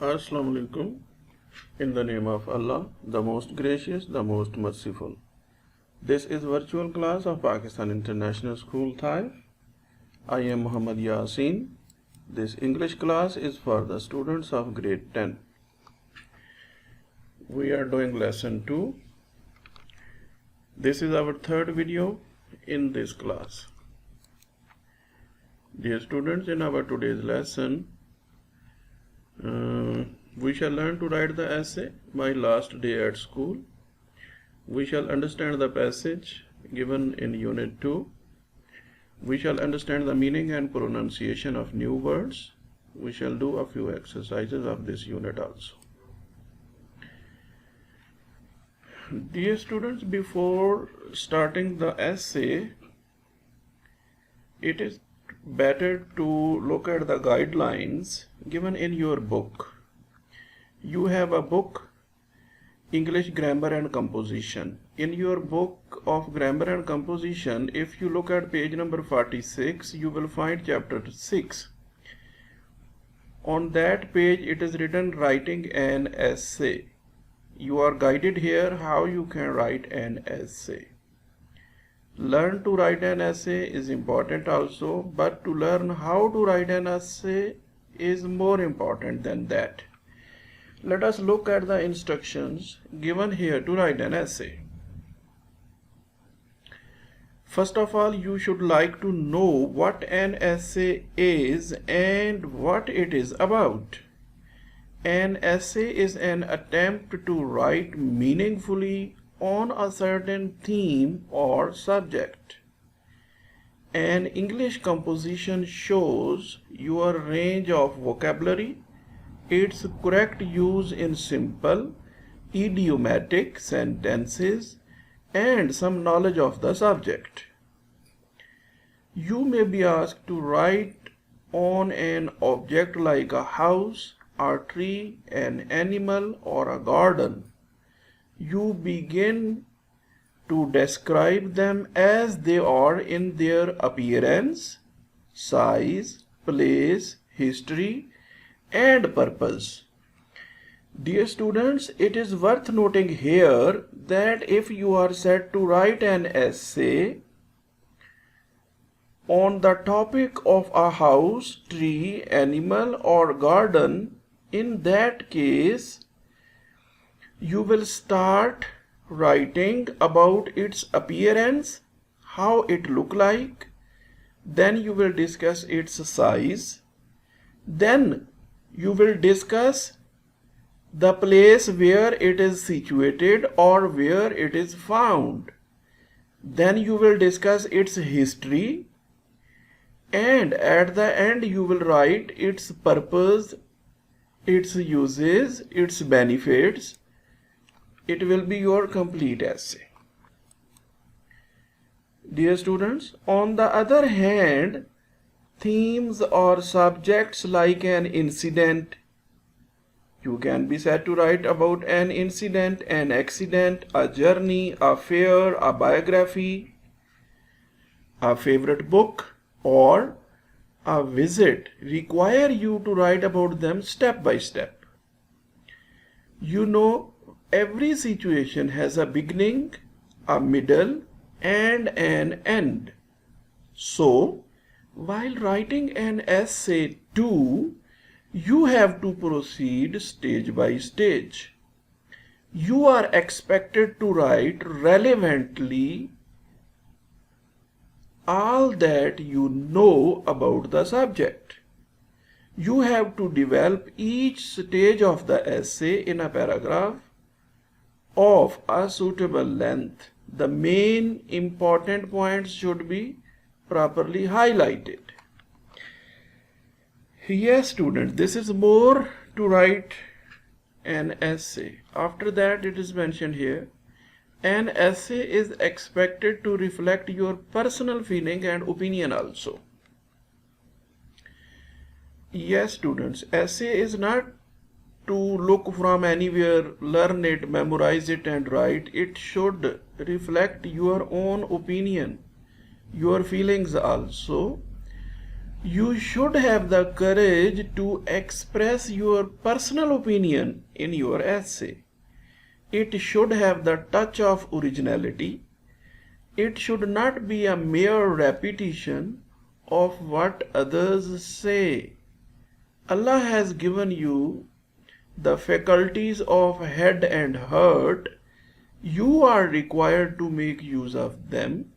Assalamu alaikum. In the name of Allah, the most gracious, the most merciful. This is virtual class of Pakistan International School Thai. I am Muhammad Yasin. This English class is for the students of grade 10. We are doing lesson 2. This is our third video in this class. Dear students, in our today's lesson, we shall learn to write the essay My Last Day at School. We shall understand the passage given in Unit 2. We shall understand the meaning and pronunciation of new words. We shall do a few exercises of this unit also. Dear students, before starting the essay, it is better to look at the guidelines given in your book. You have a book, English Grammar and Composition. In your book of Grammar and Composition, if you look at page number 46, you will find chapter 6. On that page, it is written writing an essay. You are guided here how you can write an essay. Learn to write an essay is important also, but to learn how to write an essay is more important than that. Let us look at the instructions given here to write an essay. First of all, you should like to know what an essay is and what it is about. An essay is an attempt to write meaningfully on a certain theme or subject. An English composition shows your range of vocabulary, its correct use in simple, idiomatic sentences, and some knowledge of the subject. You may be asked to write on an object like a house, a tree, an animal, or a garden. You begin to describe them as they are in their appearance, size, place, history, and purpose. Dear students, it is worth noting here that if you are set to write an essay on the topic of a house, tree, animal, or garden, in that case, you will start writing about its appearance, how it look like, then you will discuss its size, then you will discuss the place where it is situated or where it is found, then you will discuss its history, and at the end you will write its purpose, its uses, its benefits. It will be your complete essay. Dear students, on the other hand, themes or subjects like an incident, you can be said to write about an incident, an accident, a journey, a fair, a biography, a favorite book, or a visit, require you to write about them step by step. You know, every situation has a beginning, a middle, and an end. So, while writing an essay too, you have to proceed stage by stage. You are expected to write relevantly all that you know about the subject. You have to develop each stage of the essay in a paragraph of a suitable length. The main important points should be properly highlighted. Yes, students, this is more to write an essay. After that, it is mentioned here, an essay is expected to reflect your personal feeling and opinion also. Yes, students, essay is not to look from anywhere, learn it, memorize it, and write. It should reflect your own opinion, your feelings also. You should have the courage to express your personal opinion in your essay. It should have the touch of originality. It should not be a mere repetition of what others say. Allah has given you the faculties of head and heart. You are required to make use of them.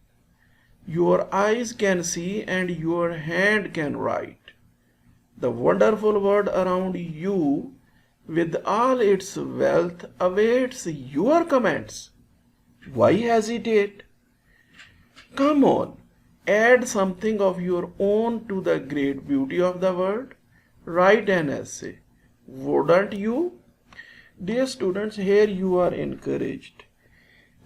Your eyes can see and your hand can write. The wonderful world around you, with all its wealth, awaits your comments. Why hesitate? Come on, add something of your own to the great beauty of the world. Write an essay. Wouldn't you? Dear students, here you are encouraged.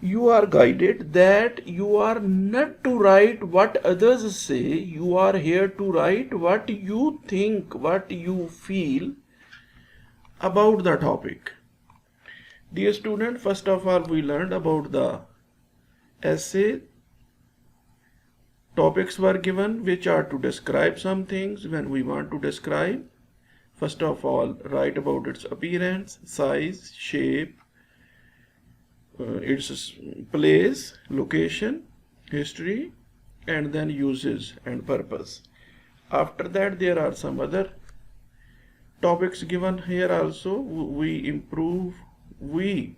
You are guided that you are not to write what others say. You are here to write what you think, what you feel about the topic. Dear student, first of all, we learned about the essay. Topics were given which are to describe some things when we want to describe. First of all, write about its appearance, size, shape, its place, location, history, and then uses and purpose. After that, there are some other topics given here also. We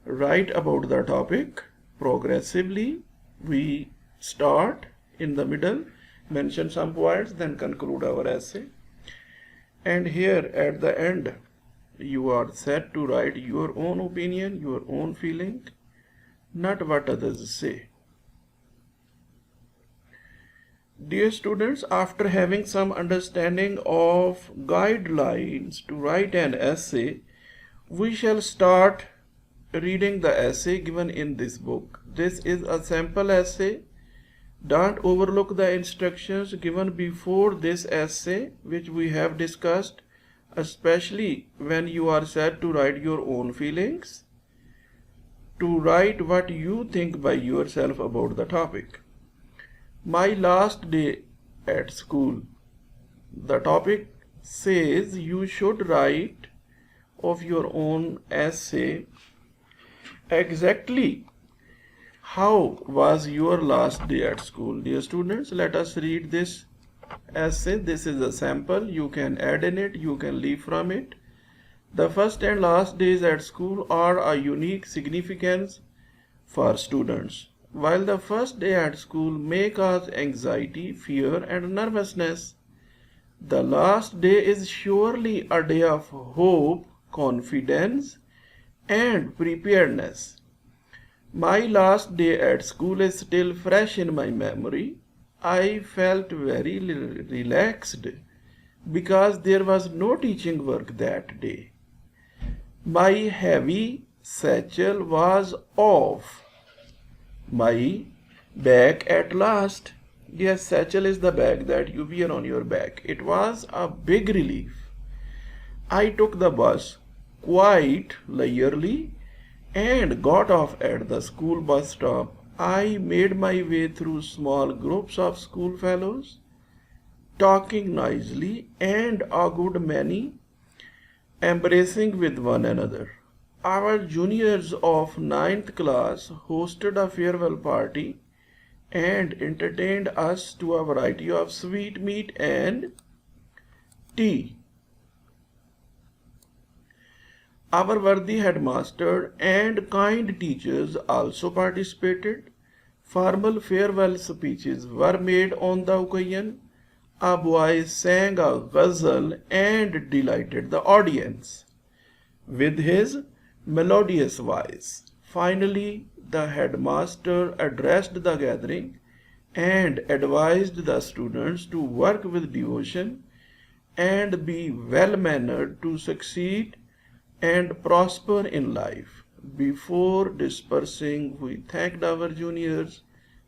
write about the topic progressively. We start in the middle, mention some points, then conclude our essay. And here at the end, you are set to write your own opinion, your own feeling, not what others say. Dear students, after having some understanding of guidelines to write an essay, we shall start reading the essay given in this book. This is a sample essay. Don't overlook the instructions given before this essay, which we have discussed, especially when you are set to write your own feelings, to write what you think by yourself about the topic. My last day at school. The topic says you should write of your own essay exactly how was your last day at school. Dear students, let us read this essay. This is a sample. You can add in it, you can leave from it. The first and last days at school are a unique significance for students. While the first day at school may cause anxiety, fear, and nervousness, the last day is surely a day of hope, confidence, and preparedness. My last day at school is still fresh in my memory. I felt very relaxed because there was no teaching work that day. My heavy satchel was off my back at last. Yes, satchel is the bag that you wear on your back. It was a big relief. I took the bus quite leisurely and got off at the school bus stop. I made my way through small groups of schoolfellows, talking noisily and a good many embracing with one another. Our juniors of 9th class hosted a farewell party and entertained us to a variety of sweetmeat and tea. Our worthy headmaster and kind teachers also participated. Formal farewell speeches were made on the occasion. A boy sang a ghazal and delighted the audience with his melodious voice. Finally, the headmaster addressed the gathering and advised the students to work with devotion and be well-mannered to succeed and prosper in life. Before dispersing, we thanked our juniors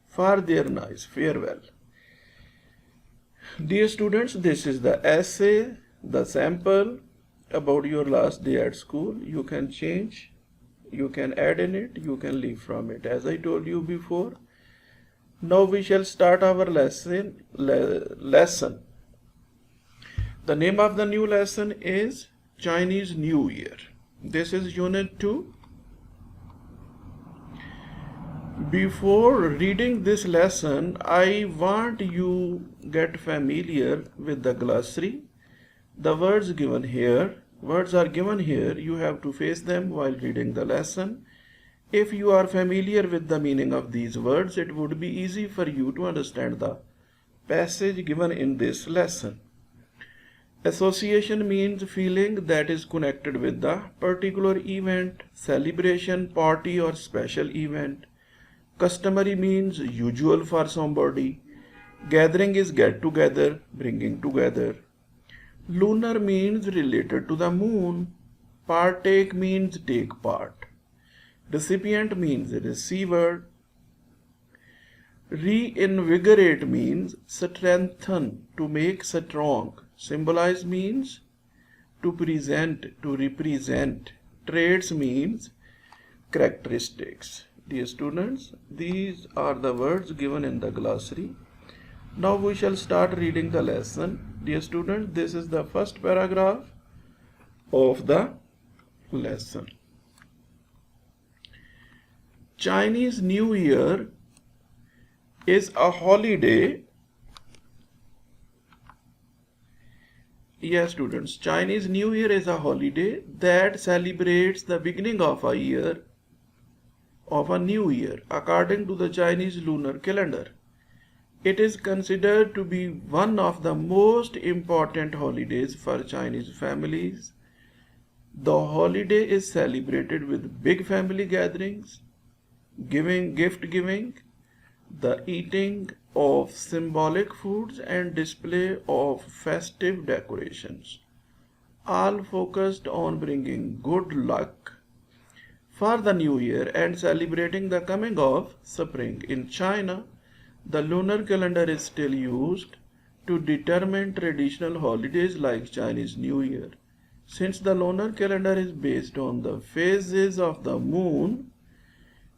for their nice farewell. Dear students, this is the essay, the sample about your last day at school. You can change, you can add in it, you can leave from it, as I told you before. Now we shall start our lesson. The name of the new lesson is Chinese New Year. This is Unit 2. Before reading this lesson, I want you get familiar with the glossary. The words given here, words are given here, you have to face them while reading the lesson. If you are familiar with the meaning of these words, it would be easy for you to understand the passage given in this lesson. Association means feeling that is connected with the particular event, celebration, party or special event. Customary means usual for somebody. Gathering is get together, bringing together. Lunar means related to the moon. Partake means take part. Recipient means receiver. Reinvigorate means strengthen, to make strong. Symbolize means to present, to represent. Traits means characteristics. Dear students, these are the words given in the glossary. Now we shall start reading the lesson. Dear students, this is the first paragraph of the lesson. Chinese New Year is a holiday. Yes, students, Chinese New Year is a holiday that celebrates the beginning of a year, of a new year, according to the Chinese lunar calendar. It is considered to be one of the most important holidays for Chinese families. The holiday is celebrated with big family gatherings, gift giving, the eating of symbolic foods and display of festive decorations, all focused on bringing good luck for the new year and celebrating the coming of spring. In China, the lunar calendar is still used to determine traditional holidays like Chinese New Year. Since the lunar calendar is based on the phases of the moon,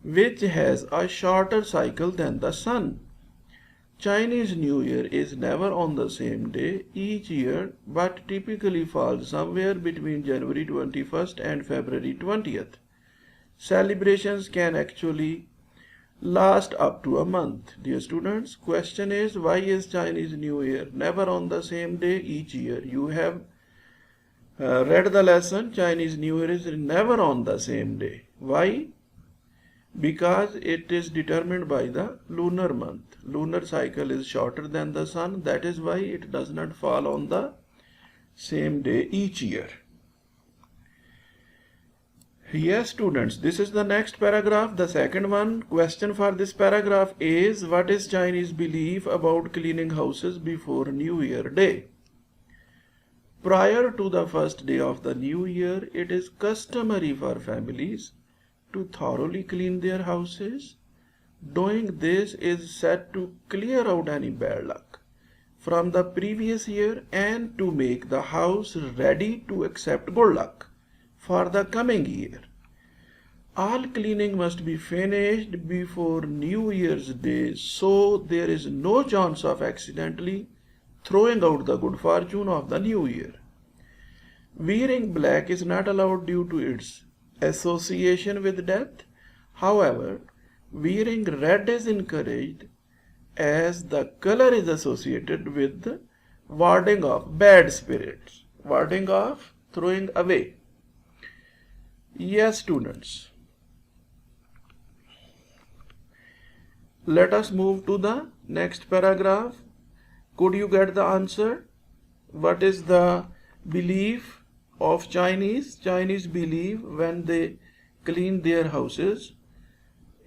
which has a shorter cycle than the sun, Chinese New Year is never on the same day each year but typically falls somewhere between January 21st and February 20th. Celebrations can actually last up to a month. Dear students, question is, why is Chinese New Year never on the same day each year? You have read the lesson. Chinese New Year is never on the same day. Why? Because it is determined by the lunar month. Lunar cycle is shorter than the sun. That is why it does not fall on the same day each year. Yes, students, this is the next paragraph, the second one. Question for this paragraph is, what is Chinese belief about cleaning houses before New Year Day? Prior to the first day of the new year, it is customary for families to thoroughly clean their houses. Doing this is said to clear out any bad luck from the previous year and to make the house ready to accept good luck for the coming year. All cleaning must be finished before New Year's Day so there is no chance of accidentally throwing out the good fortune of the new year. Wearing black is not allowed due to its association with death. However, wearing red is encouraged as the color is associated with warding off bad spirits, warding off, throwing away. Yes, students. Let us move to the next paragraph. Could you get the answer? What is the belief of Chinese? Chinese believe when they clean their houses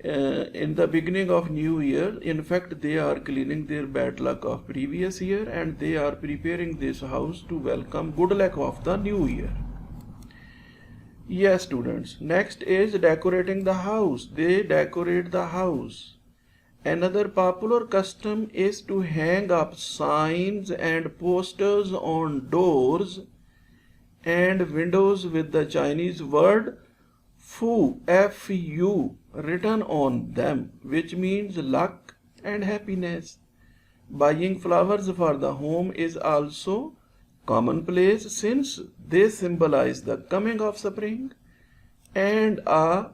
in the beginning of new year, in fact they are cleaning their bad luck of previous year and they are preparing this house to welcome good luck of the new year. Yes, students. Next is decorating the house. They decorate the house. Another popular custom is to hang up signs and posters on doors and windows with the Chinese word Fu, F-U, written on them, which means luck and happiness. Buying flowers for the home is also commonplace since they symbolize the coming of spring and a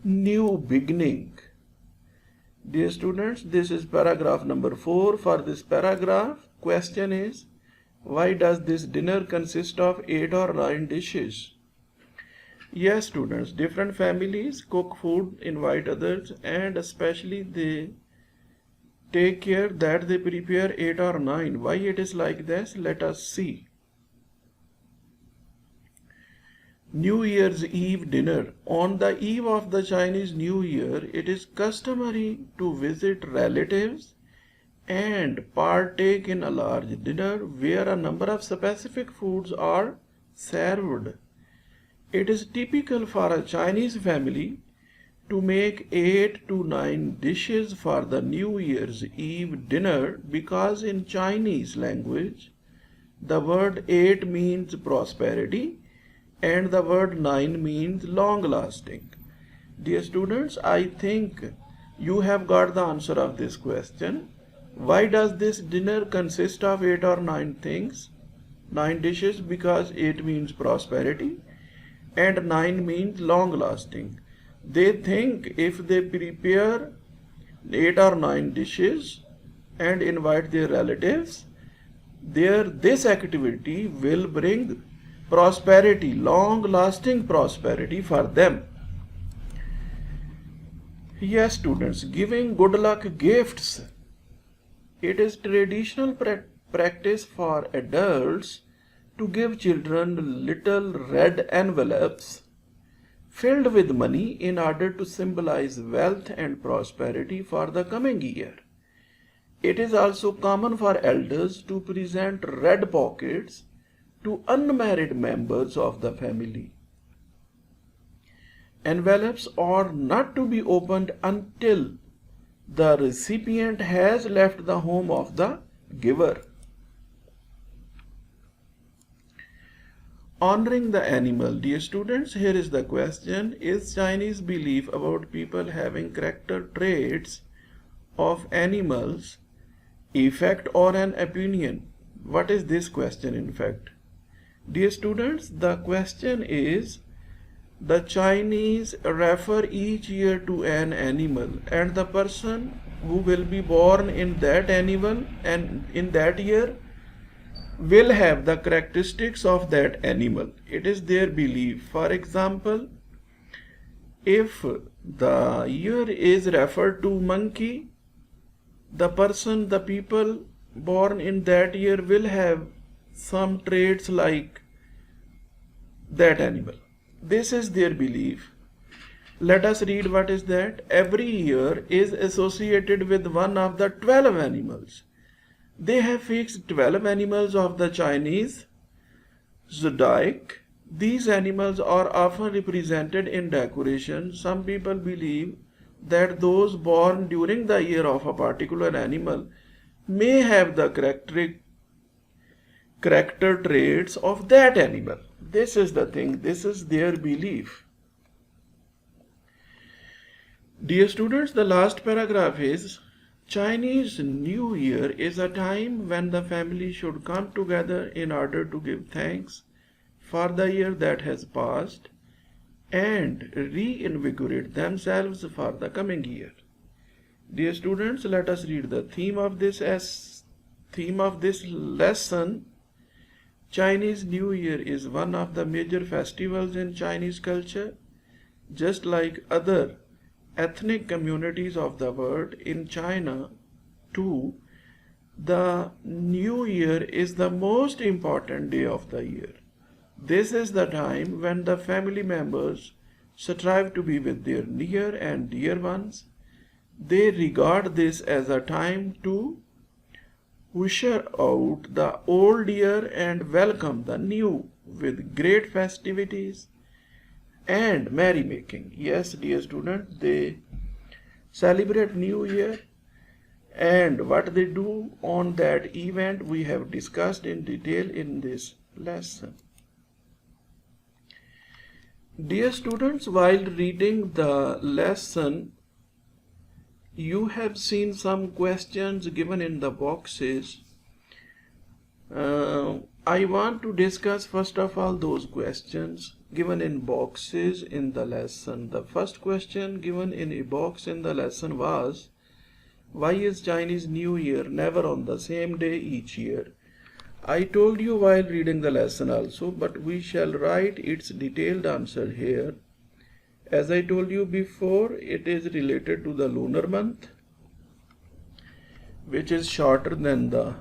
new beginning. Dear students, this is paragraph number 4. For this paragraph, question is, why does this dinner consist of 8 or 9 dishes? Yes, students, different families cook food, invite others, and especially they take care that they prepare 8 or 9. Why it is like this? Let us see. New Year's Eve dinner. On the eve of the Chinese New Year, it is customary to visit relatives and partake in a large dinner where a number of specific foods are served. It is typical for a Chinese family to make 8 to 9 dishes for the New Year's Eve dinner because in Chinese language the word 8 means prosperity and the word 9 means long lasting. Dear students, I think you have got the answer of this question. Why does this dinner consist of 8 or 9 things? 9 dishes because 8 means prosperity and 9 means long lasting. They think if they prepare 8 or 9 dishes and invite their relatives, this activity will bring prosperity, long lasting prosperity for them. Yes, students, giving good luck gifts. It is traditional practice for adults to give children little red envelopes filled with money in order to symbolize wealth and prosperity for the coming year. It is also common for elders to present red pockets to unmarried members of the family. Envelopes are not to be opened until the recipient has left the home of the giver. Honoring the animal. Dear students, here is the question. Is Chinese belief about people having character traits of animals a fact or an opinion? What is this question in fact? Dear students, the question is, the Chinese refer each year to an animal and the person who will be born in that animal and in that year will have the characteristics of that animal. It is their belief. For example, if the year is referred to monkey, the people born in that year will have some traits like that animal. This is their belief. Let us read what is that. Every year is associated with one of the 12 animals. They have fixed 12 animals of the Chinese zodiac. These animals are often represented in decoration. Some people believe that those born during the year of a particular animal may have the character traits of that animal. This is the thing. This is their belief. Dear students, the last paragraph is, Chinese New Year is a time when the family should come together in order to give thanks for the year that has passed and reinvigorate themselves for the coming year. Dear students, let us read the theme of this lesson. Chinese New Year is one of the major festivals in Chinese culture. Just like other ethnic communities of the world, in China too, the New Year is the most important day of the year. This is the time when the family members strive to be with their near and dear ones. They regard this as a time to usher out the old year and welcome the new with great festivities and merrymaking. Yes, dear students, they celebrate New Year, and what they do on that event we have discussed in detail in this lesson. Dear students, while reading the lesson, you have seen some questions given in the boxes. I want to discuss first of all those questions given in boxes in the lesson. The first question given in a box in the lesson was, why is Chinese New Year never on the same day each year? I told you while reading the lesson also, but we shall write its detailed answer here. As I told you before, it is related to the lunar month, which is shorter than the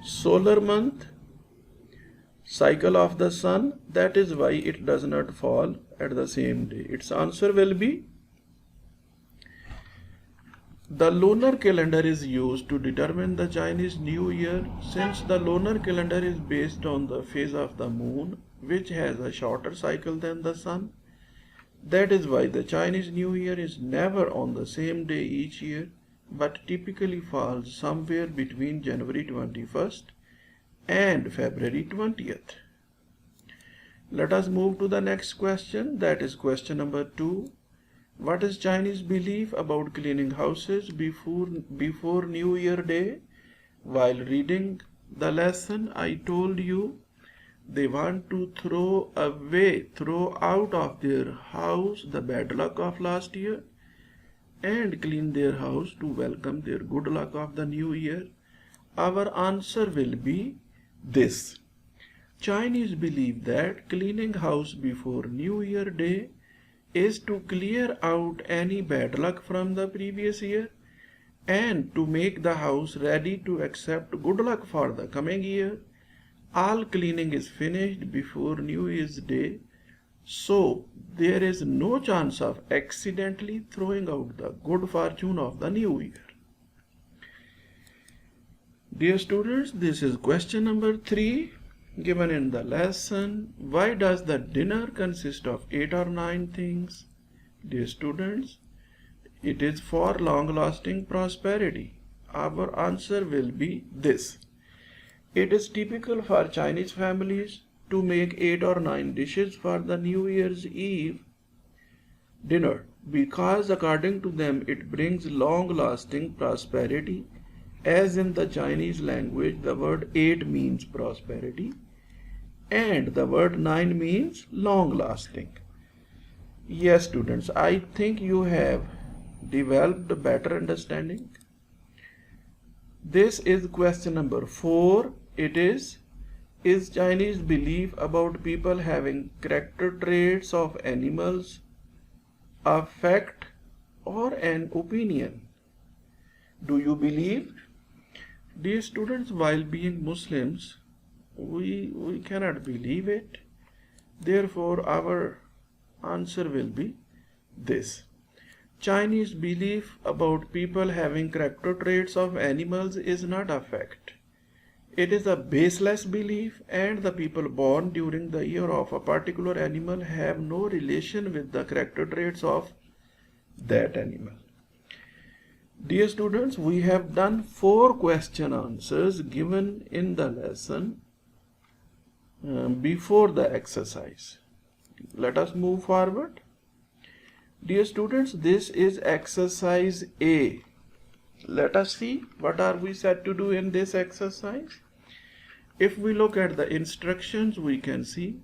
solar month cycle of the sun. That is why it does not fall at the same day. Its answer will be, the lunar calendar is used to determine the Chinese New Year. Since the lunar calendar is based on the phase of the moon, which has a shorter cycle than the sun, that is why the Chinese New Year is never on the same day each year, but typically falls somewhere between January 21st and February 20th. Let us move to the next question, that is question number 2. What is Chinese belief about cleaning houses before New Year Day? While reading the lesson, I told you they want to throw out of their house the bad luck of last year and clean their house to welcome their good luck of the new year. Our answer will be this. Chinese believe that cleaning house before New Year Day is to clear out any bad luck from the previous year and to make the house ready to accept good luck for the coming year. All cleaning is finished before New Year's Day, so there is no chance of accidentally throwing out the good fortune of the new year. Dear students, this is question number 3 given in the lesson. Why does the dinner consist of 8 or 9 things? Dear students, it is for long-lasting prosperity. Our answer will be this. It is typical for Chinese families to make 8 or 9 dishes for the New Year's Eve dinner because according to them it brings long-lasting prosperity. As in the Chinese language, the word 8 means prosperity and the word 9 means long-lasting. Yes, students, I think you have developed a better understanding. This is question number 4. It is Chinese belief about people having character traits of animals a fact or an opinion? Do you believe? Dear students, while being Muslims, we cannot believe it. Therefore, our answer will be this. Chinese belief about people having character traits of animals is not a fact. It is a baseless belief, and the people born during the year of a particular animal have no relation with the character traits of that animal. Dear students, we have done 4 question answers given in the lesson before the exercise. Let us move forward. Dear students, this is exercise A. Let us see what are we set to do in this exercise. If we look at the instructions, we can see,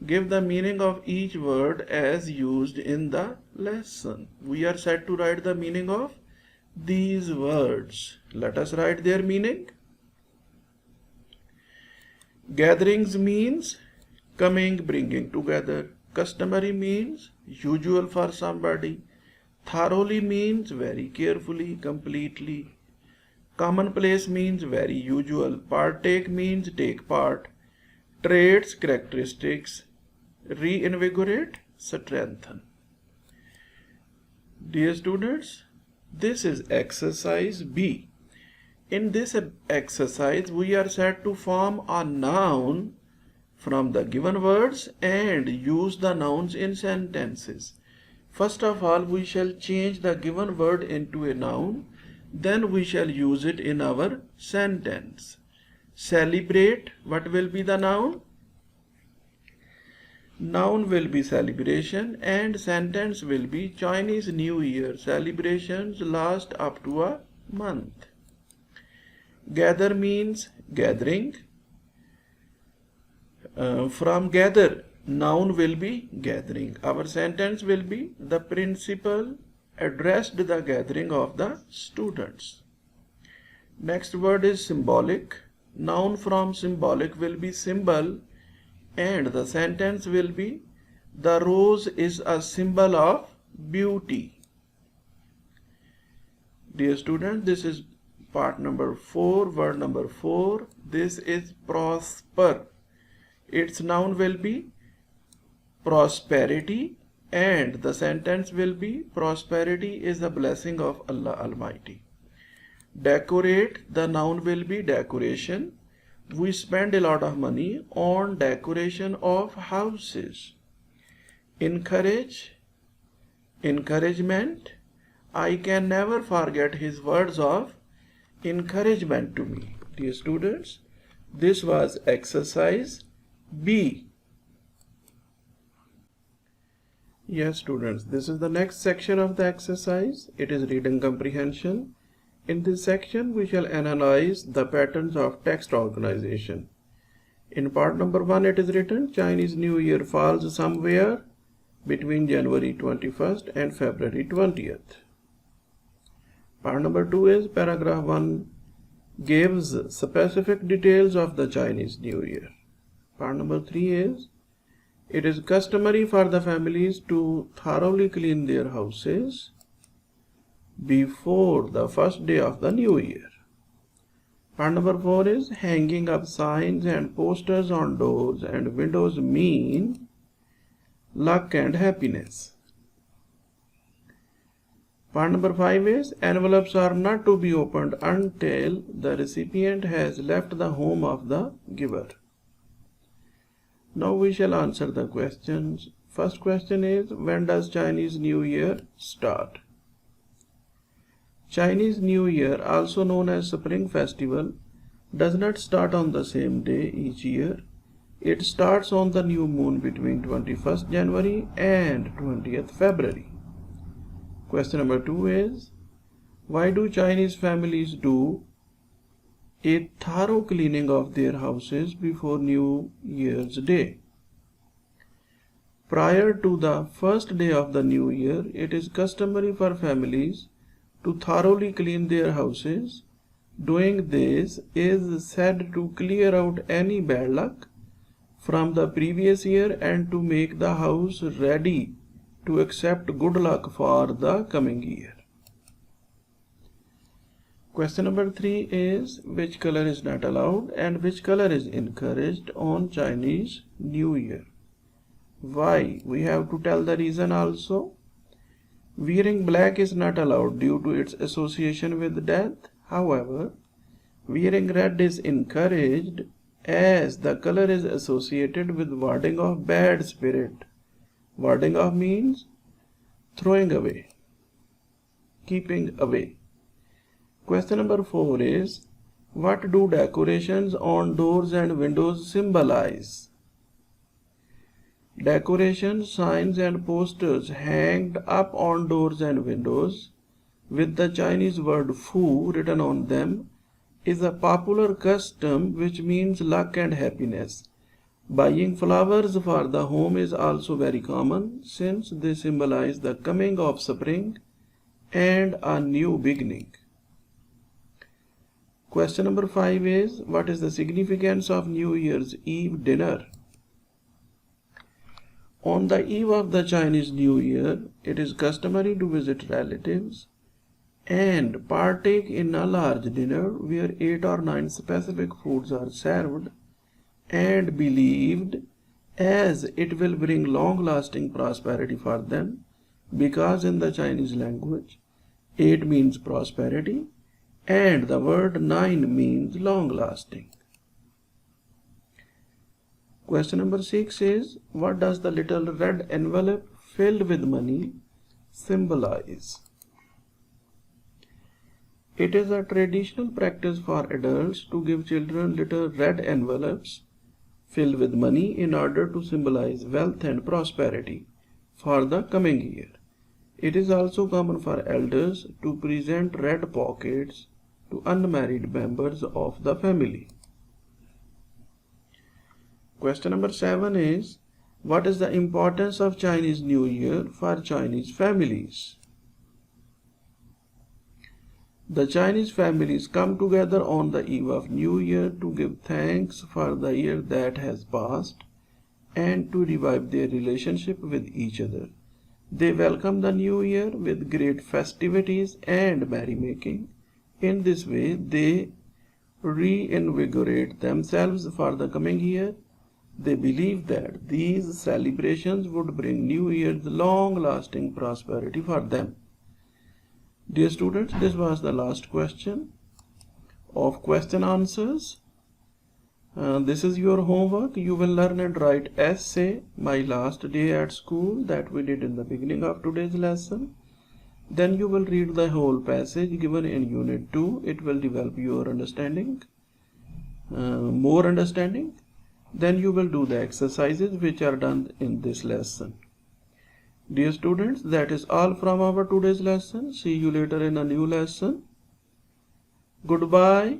give the meaning of each word as used in the lesson. We are set to write the meaning of these words. Let us write their meaning. Gatherings means coming, bringing together. Customary means usual for somebody. Thoroughly means very carefully, completely. Commonplace means very usual. Partake means take part. Traits, characteristics. Reinvigorate, strengthen. Dear students, this is exercise B. In this exercise, we are set to form a noun from the given words and use the nouns in sentences. First of all, we shall change the given word into a noun. Then we shall use it in our sentence. Celebrate, what will be the noun? Noun will be celebration and sentence will be Chinese New Year celebrations last up to a month. Gather means gathering. From gather, noun will be gathering. Our sentence will be the principal addressed the gathering of the students. Next word is symbolic. Noun from symbolic will be symbol, and the sentence will be the rose is a symbol of beauty. Dear students, this is part number 4, word number 4. This is prosper. Its noun will be prosperity, and the sentence will be prosperity is a blessing of Allah Almighty. Decorate, the noun will be decoration. We spend a lot of money on decoration of houses. Encourage, encouragement. I can never forget his words of encouragement to me. Dear students, this was exercise B. Yes, students, this is the next section of the exercise. It is reading comprehension. In this section, we shall analyze the patterns of text organization. In part number 1, it is written Chinese New Year falls somewhere between January 21st and February 20th. Part number 2 is paragraph 1 gives specific details of the Chinese New Year. Part number 3 is it is customary for the families to thoroughly clean their houses before the first day of the new year. Part number 4 is hanging up signs and posters on doors and windows mean luck and happiness. Part number 5 is envelopes are not to be opened until the recipient has left the home of the giver. Now we shall answer the questions. First question is, when does Chinese New Year start? Chinese New Year, also known as Spring Festival, does not start on the same day each year. It starts on the new moon between 21st January and 20th February. Question number 2 is, why do Chinese families do a thorough cleaning of their houses before New Year's Day? Prior to the first day of the new year, it is customary for families to thoroughly clean their houses. Doing this is said to clear out any bad luck from the previous year and to make the house ready to accept good luck for the coming year. Question number 3 is, which color is not allowed and which color is encouraged on Chinese New Year? Why? We have to tell the reason also. Wearing black is not allowed due to its association with death. However, wearing red is encouraged as the color is associated with warding off bad spirit. Warding off means throwing away, keeping away. Question number 4 is, what do decorations on doors and windows symbolize? Decorations, signs and posters hanged up on doors and windows with the Chinese word Fu written on them is a popular custom which means luck and happiness. Buying flowers for the home is also very common since they symbolize the coming of spring and a new beginning. Question number 5 is, what is the significance of New Year's Eve dinner? On the eve of the Chinese New Year, it is customary to visit relatives and partake in a large dinner where 8 or 9 specific foods are served and believed as it will bring long-lasting prosperity for them, because in the Chinese language 8 means prosperity and the word 9 means long-lasting. Question number 6 is, what does the little red envelope filled with money symbolize? It is a traditional practice for adults to give children little red envelopes filled with money in order to symbolize wealth and prosperity for the coming year. It is also common for elders to present red pockets to unmarried members of the family. Question number 7 is, what is the importance of Chinese New Year for Chinese families? The Chinese families come together on the eve of New Year to give thanks for the year that has passed and to revive their relationship with each other. They welcome the new year with great festivities and merrymaking. In this way, they reinvigorate themselves for the coming year. They believe that these celebrations would bring New Year's long-lasting prosperity for them. Dear students, this was the last question of question answers. This is your homework. You will learn and write essay, My Last Day at School, that we did in the beginning of today's lesson. Then you will read the whole passage given in Unit 2. It will develop your understanding, more understanding. Then you will do the exercises which are done in this lesson. Dear students, that is all from our today's lesson. See you later in a new lesson. Goodbye.